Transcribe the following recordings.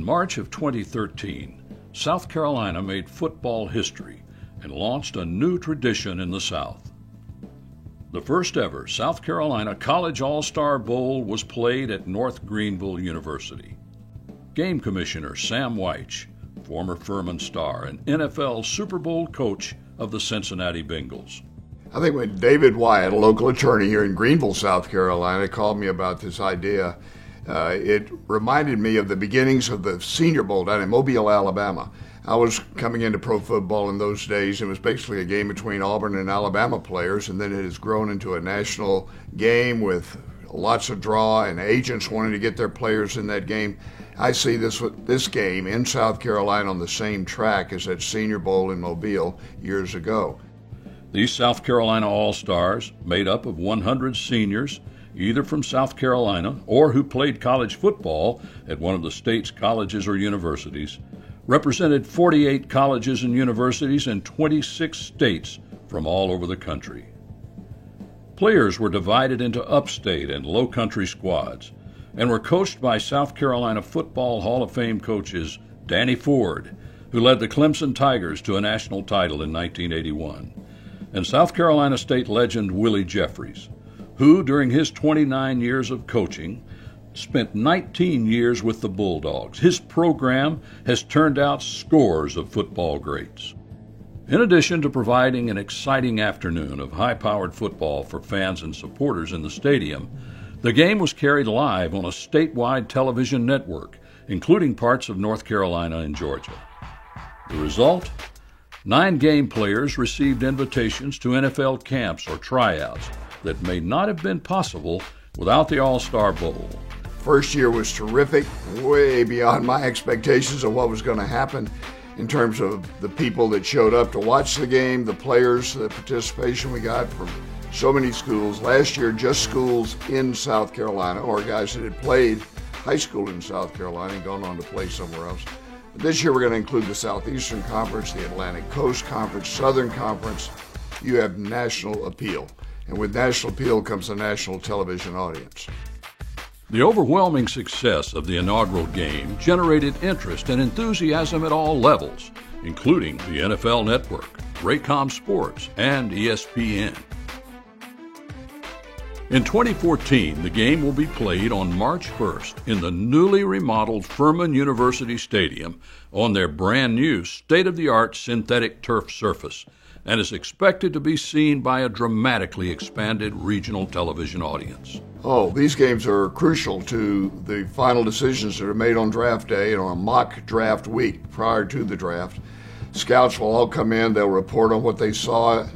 March of 2013, South Carolina made football history and launched a new tradition in the South. The first ever South Carolina College All-Star Bowl was played at North Greenville University. Game Commissioner Sam Wyche, former Furman star and NFL Super Bowl coach of the Cincinnati Bengals. I think when David Wyatt, a local attorney here in Greenville, South Carolina, called me about this idea, it reminded me of the beginnings of the Senior Bowl down in Mobile, Alabama. I was coming into pro football in those days. It was basically a game between Auburn and Alabama players, and then it has grown into a national game with lots of draw and agents wanting to get their players in that game. I see this game in South Carolina on the same track as that Senior Bowl in Mobile years ago. These South Carolina All-Stars, made up of 100 seniors, either from South Carolina or who played college football at one of the state's colleges or universities, represented 48 colleges and universities in 26 states from all over the country. Players were divided into upstate and low-country squads and were coached by South Carolina Football Hall of Fame coaches Danny Ford, who led the Clemson Tigers to a national title in 1981, and South Carolina State legend Willie Jeffries, who, during his 29 years of coaching, spent 19 years with the Bulldogs. His program has turned out scores of football greats. In addition to providing an exciting afternoon of high-powered football for fans and supporters in the stadium, the game was carried live on a statewide television network, including parts of North Carolina and Georgia. The result? 9 game players received invitations to NFL camps or tryouts that may not have been possible without the All-Star Bowl. First year was terrific, way beyond my expectations of what was going to happen in terms of the people that showed up to watch the game, the players, the participation we got from so many schools. Last year, just schools in South Carolina or guys that had played high school in South Carolina and gone on to play somewhere else. But this year, we're going to include the Southeastern Conference, the Atlantic Coast Conference, Southern Conference. You have national appeal. And with national appeal comes a national television audience. The overwhelming success of the inaugural game generated interest and enthusiasm at all levels, including the NFL Network, Raycom Sports, and ESPN. In 2014, the game will be played on March 1st in the newly remodeled Furman University Stadium on their brand new state-of-the-art synthetic turf surface, and is expected to be seen by a dramatically expanded regional television audience. These games are crucial to the final decisions that are made on draft day and on a mock draft week prior to the draft. Scouts will all come in, they'll report on what they saw,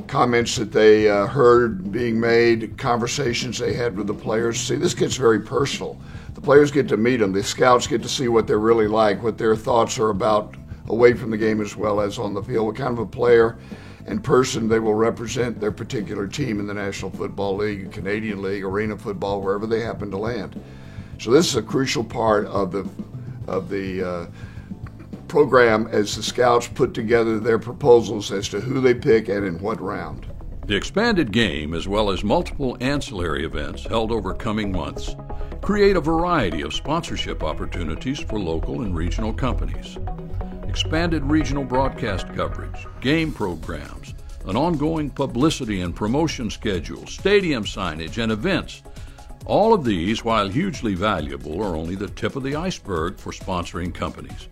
comments that they heard being made, conversations they had with the players. See, this gets very personal. The players get to meet them, the scouts get to see what they're really like, what their thoughts are about away from the game as well as on the field, what kind of a player and person they will represent their particular team in the National Football League, Canadian League, Arena Football, wherever they happen to land. So this is a crucial part of the program as the scouts put together their proposals as to who they pick and in what round. The expanded game, as well as multiple ancillary events held over coming months, create a variety of sponsorship opportunities for local and regional companies. Expanded regional broadcast coverage, game programs, an ongoing publicity and promotion schedule, stadium signage, and events. All of these, while hugely valuable, are only the tip of the iceberg for sponsoring companies.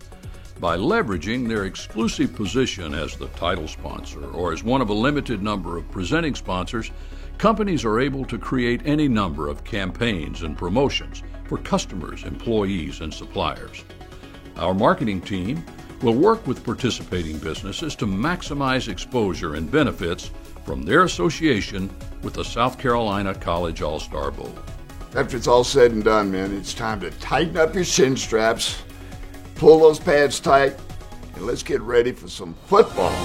By leveraging their exclusive position as the title sponsor or as one of a limited number of presenting sponsors, companies are able to create any number of campaigns and promotions for customers, employees, and suppliers. Our marketing team will work with participating businesses to maximize exposure and benefits from their association with the South Carolina College All-Star Bowl. After it's all said and done, man, it's time to tighten up your chin straps, pull those pads tight, and let's get ready for some football.